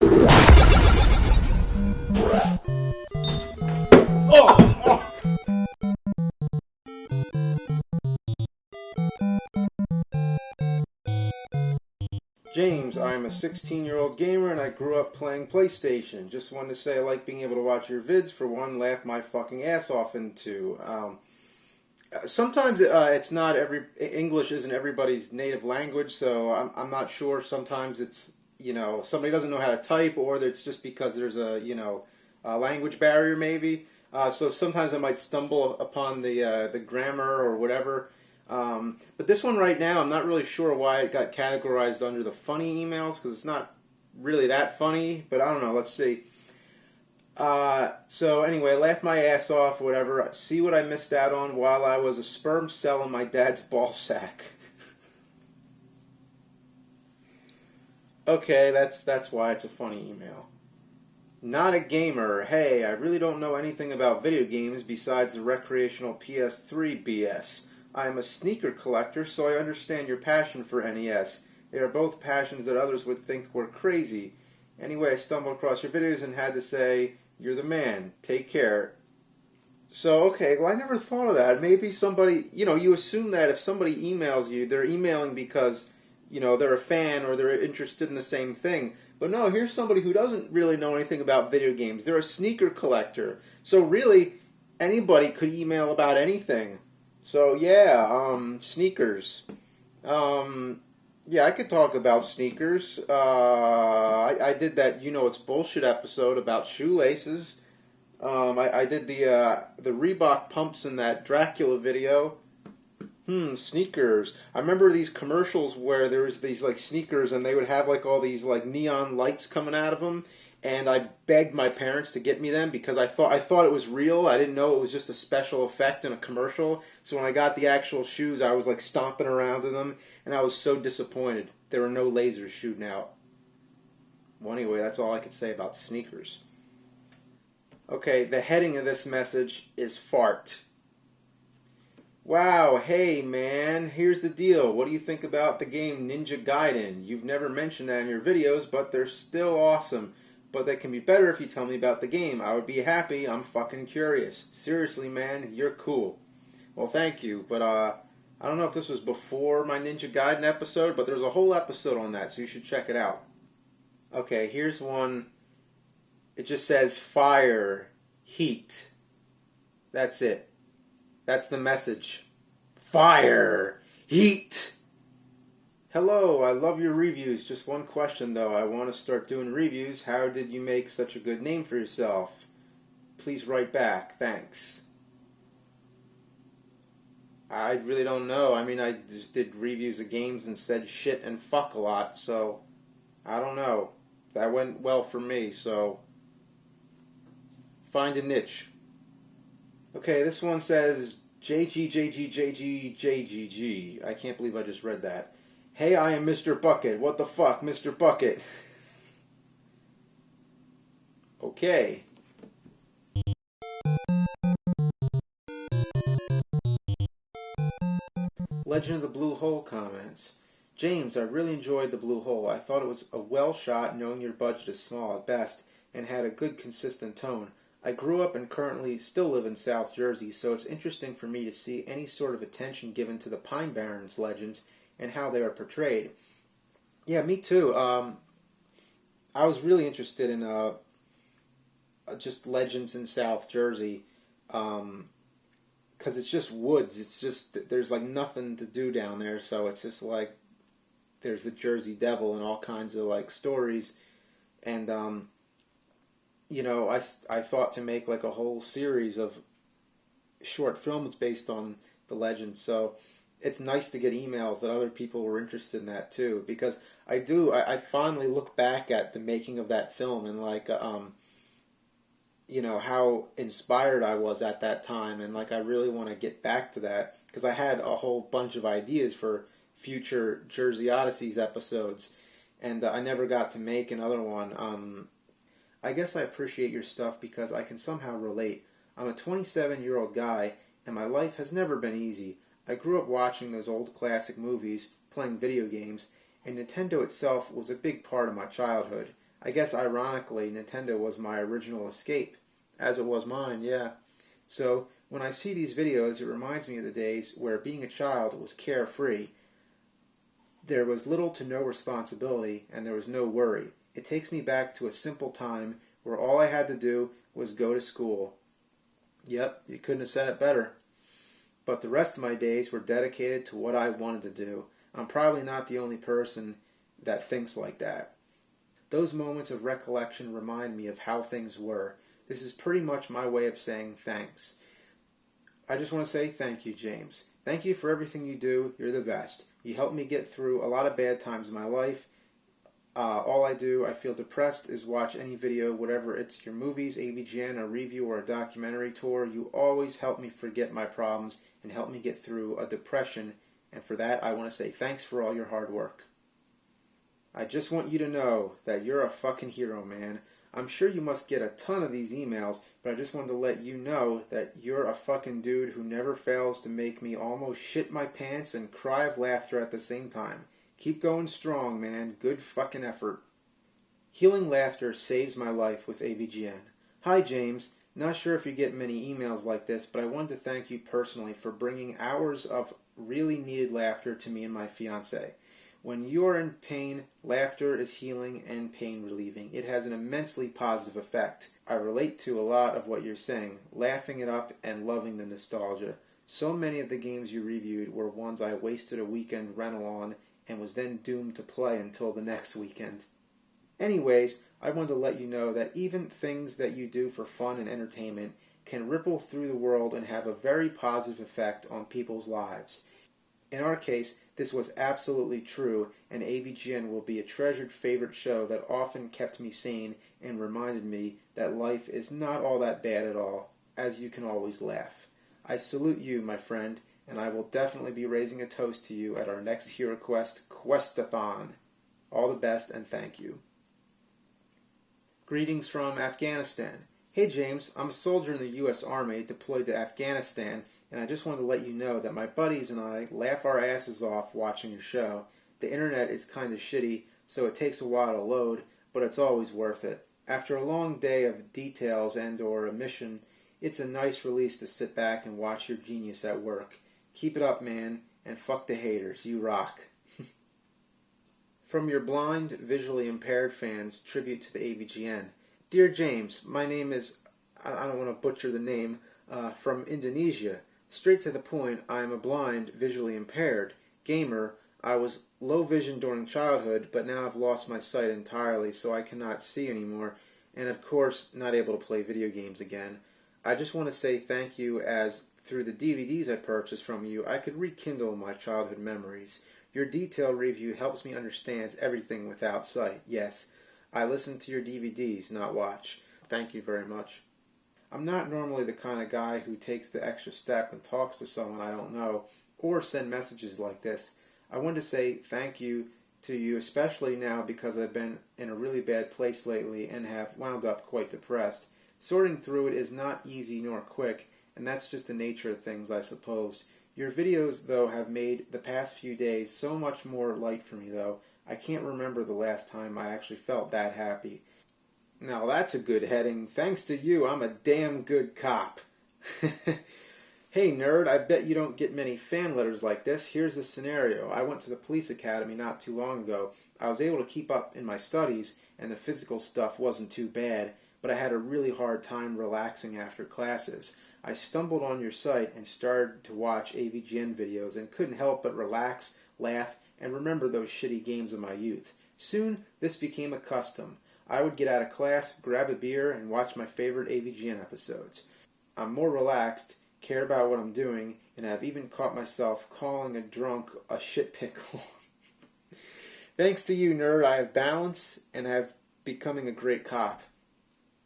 James, I'm a 16-year-old gamer and I grew up playing PlayStation. Just wanted to say I like being able to watch your vids. For one, laugh my fucking ass off, and two, sometimes it's not every English isn't everybody's native language, so I'm not sure. Sometimes it's somebody doesn't know how to type, or it's just because there's a language barrier maybe. So sometimes I might stumble upon the grammar or whatever. But this one right now, I'm not really sure why it got categorized under the funny emails, because it's not really that funny. But I don't know. Let's see. So anyway, laugh my ass off, whatever. See what I missed out on while I was a sperm cell in my dad's ball sack. Okay, that's why it's a funny email. Not a gamer. Hey, I really don't know anything about video games besides the recreational PS3 BS. I am a sneaker collector, so I understand your passion for NES. They are both passions that others would think were crazy. Anyway, I stumbled across your videos and had to say, you're the man. Take care. So, okay, well, I never thought of that. Maybe somebody, you assume that if somebody emails you, they're emailing because, they're a fan or they're interested in the same thing. But no, here's somebody who doesn't really know anything about video games. They're a sneaker collector. So really, anybody could email about anything. So yeah, sneakers. Yeah, I could talk about sneakers. I did that it's bullshit episode about shoelaces. I did the Reebok pumps in that Dracula video. Sneakers. I remember these commercials where there was these like sneakers and they would have like all these like neon lights coming out of them, and I begged my parents to get me them because I thought it was real. I didn't know it was just a special effect in a commercial. So when I got the actual shoes, I was like stomping around in them, and I was so disappointed. There were no lasers shooting out. Well, anyway, that's all I could say about sneakers. Okay, the heading of this message is fart. Wow, hey man, here's the deal. What do you think about the game Ninja Gaiden? You've never mentioned that in your videos, but they're still awesome. But they can be better if you tell me about the game. I would be happy. I'm fucking curious. Seriously, man, you're cool. Well, thank you, but I don't know if this was before my Ninja Gaiden episode, but there's a whole episode on that, so you should check it out. Okay, here's one. It just says fire, heat. That's it. That's the message. Fire! Heat! Hello, I love your reviews. Just one question though. I want to start doing reviews. How did you make such a good name for yourself? Please write back. Thanks. I really don't know. I mean, I just did reviews of games and said shit and fuck a lot, so I don't know. That went well for me, so find a niche. Okay, this one says JGJGJGJGG. I can't believe I just read that. Hey, I am Mr. Bucket. What the fuck, Mr. Bucket? Okay. Legend of the Blue Hole comments. James, I really enjoyed the Blue Hole. I thought it was a well shot, knowing your budget is small at best, and had a good consistent tone. I grew up and currently still live in South Jersey, so it's interesting for me to see any sort of attention given to the Pine Barrens legends and how they are portrayed. Yeah, me too. I was really interested in just legends in South Jersey, because it's just woods. It's just there's like nothing to do down there, so it's just like there's the Jersey Devil and all kinds of like stories, and I thought to make like a whole series of short films based on the legend. So it's nice to get emails that other people were interested in that too, because I fondly look back at the making of that film and like how inspired I was at that time, and like I really want to get back to that because I had a whole bunch of ideas for future Jersey Odysseys episodes, and I never got to make another one. I guess I appreciate your stuff because I can somehow relate. I'm a 27-year-old guy, and my life has never been easy. I grew up watching those old classic movies, playing video games, and Nintendo itself was a big part of my childhood. I guess ironically, Nintendo was my original escape, as it was mine, yeah. So, when I see these videos, it reminds me of the days where being a child was carefree. There was little to no responsibility, and there was no worry. It takes me back to a simple time where all I had to do was go to school. Yep, you couldn't have said it better. But the rest of my days were dedicated to what I wanted to do. I'm probably not the only person that thinks like that. Those moments of recollection remind me of how things were. This is pretty much my way of saying thanks. I just want to say thank you, James. Thank you for everything you do. You're the best. You helped me get through a lot of bad times in my life. All I do, I feel depressed, is watch any video, whatever it's your movies, AVGN, a review, or a documentary tour. You always help me forget my problems and help me get through a depression, and for that I want to say thanks for all your hard work. I just want you to know that you're a fucking hero, man. I'm sure you must get a ton of these emails, but I just wanted to let you know that you're a fucking dude who never fails to make me almost shit my pants and cry of laughter at the same time. Keep going strong, man. Good fucking effort. Healing laughter saves my life with AVGN. Hi, James. Not sure if you get many emails like this, but I wanted to thank you personally for bringing hours of really needed laughter to me and my fiancé. When you are in pain, laughter is healing and pain relieving. It has an immensely positive effect. I relate to a lot of what you're saying, laughing it up and loving the nostalgia. So many of the games you reviewed were ones I wasted a weekend rental on and was then doomed to play until the next weekend. Anyways, I wanted to let you know that even things that you do for fun and entertainment can ripple through the world and have a very positive effect on people's lives. In our case, this was absolutely true, and AVGN will be a treasured favorite show that often kept me sane and reminded me that life is not all that bad at all, as you can always laugh. I salute you, my friend, and I will definitely be raising a toast to you at our next Hero Quest Questathon. All the best, and thank you. Greetings from Afghanistan. Hey James, I'm a soldier in the U.S. Army deployed to Afghanistan, and I just wanted to let you know that my buddies and I laugh our asses off watching your show. The internet is kind of shitty, so it takes a while to load, but it's always worth it. After a long day of details and or a mission, it's a nice release to sit back and watch your genius at work. Keep it up, man, and fuck the haters. You rock. From your blind, visually impaired fans, tribute to the AVGN. Dear James, my name is, I don't want to butcher the name, from Indonesia. Straight to the point, I am a blind, visually impaired gamer. I was low vision during childhood, but now I've lost my sight entirely, so I cannot see anymore, and of course, not able to play video games again. I just want to say thank you, as through the DVDs I purchased from you, I could rekindle my childhood memories. Your detailed review helps me understand everything without sight. Yes, I listen to your DVDs, not watch. Thank you very much. I'm not normally the kind of guy who takes the extra step and talks to someone I don't know, or send messages like this. I want to say thank you to you, especially now because I've been in a really bad place lately and have wound up quite depressed. Sorting through it is not easy nor quick, and that's just the nature of things, I suppose. Your videos, though, have made the past few days so much more light for me, though. I can't remember the last time I actually felt that happy. Now that's a good heading. Thanks to you, I'm a damn good cop. Hey nerd, I bet you don't get many fan letters like this. Here's the scenario. I went to the police academy not too long ago. I was able to keep up in my studies, and the physical stuff wasn't too bad, but I had a really hard time relaxing after classes. I stumbled on your site and started to watch AVGN videos and couldn't help but relax, laugh, and remember those shitty games of my youth. Soon, this became a custom. I would get out of class, grab a beer, and watch my favorite AVGN episodes. I'm more relaxed, care about what I'm doing, and have even caught myself calling a drunk a shit pickle. Thanks to you, nerd, I have balance and have becoming a great cop.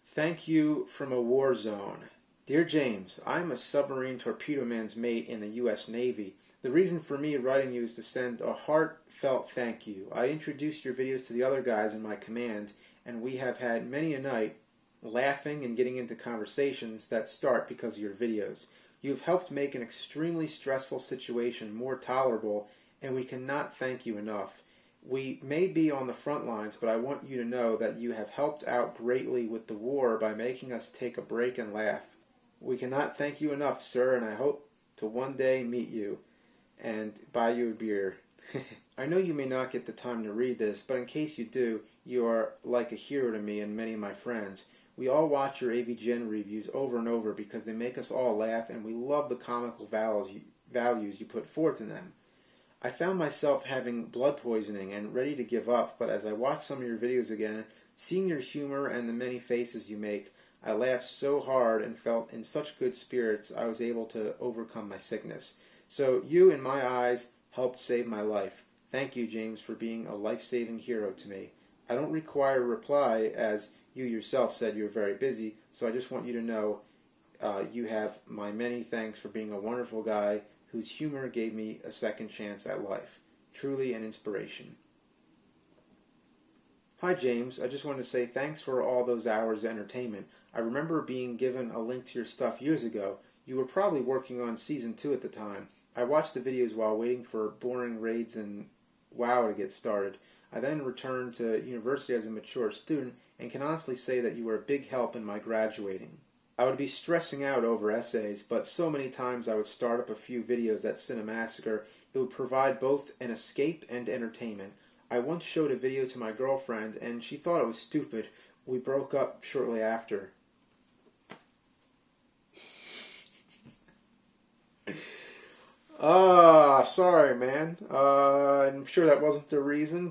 Thank you from a war zone. Dear James, I am a submarine torpedo man's mate in the U.S. Navy. The reason for me writing you is to send a heartfelt thank you. I introduced your videos to the other guys in my command, and we have had many a night laughing and getting into conversations that start because of your videos. You have helped make an extremely stressful situation more tolerable, and we cannot thank you enough. We may be on the front lines, but I want you to know that you have helped out greatly with the war by making us take a break and laugh. We cannot thank you enough, sir, and I hope to one day meet you and buy you a beer. I know you may not get the time to read this, but in case you do, you are like a hero to me and many of my friends. We all watch your AVGN reviews over and over because they make us all laugh, and we love the comical values you put forth in them. I found myself having blood poisoning and ready to give up, but as I watched some of your videos again, seeing your humor and the many faces you make, I laughed so hard and felt in such good spirits I was able to overcome my sickness. So you, in my eyes, helped save my life. Thank you, James, for being a life-saving hero to me. I don't require a reply, as you yourself said you're very busy, so I just want you to know you have my many thanks for being a wonderful guy whose humor gave me a second chance at life. Truly an inspiration. Hi, James. I just wanted to say thanks for all those hours of entertainment. I remember being given a link to your stuff years ago. You were probably working on Season 2 at the time. I watched the videos while waiting for boring raids and WoW to get started. I then returned to university as a mature student and can honestly say that you were a big help in my graduating. I would be stressing out over essays, but so many times I would start up a few videos at Cinemassacre, it would provide both an escape and entertainment. I once showed a video to my girlfriend, and she thought it was stupid. We broke up shortly after. Sorry, man. I'm sure that wasn't the reason.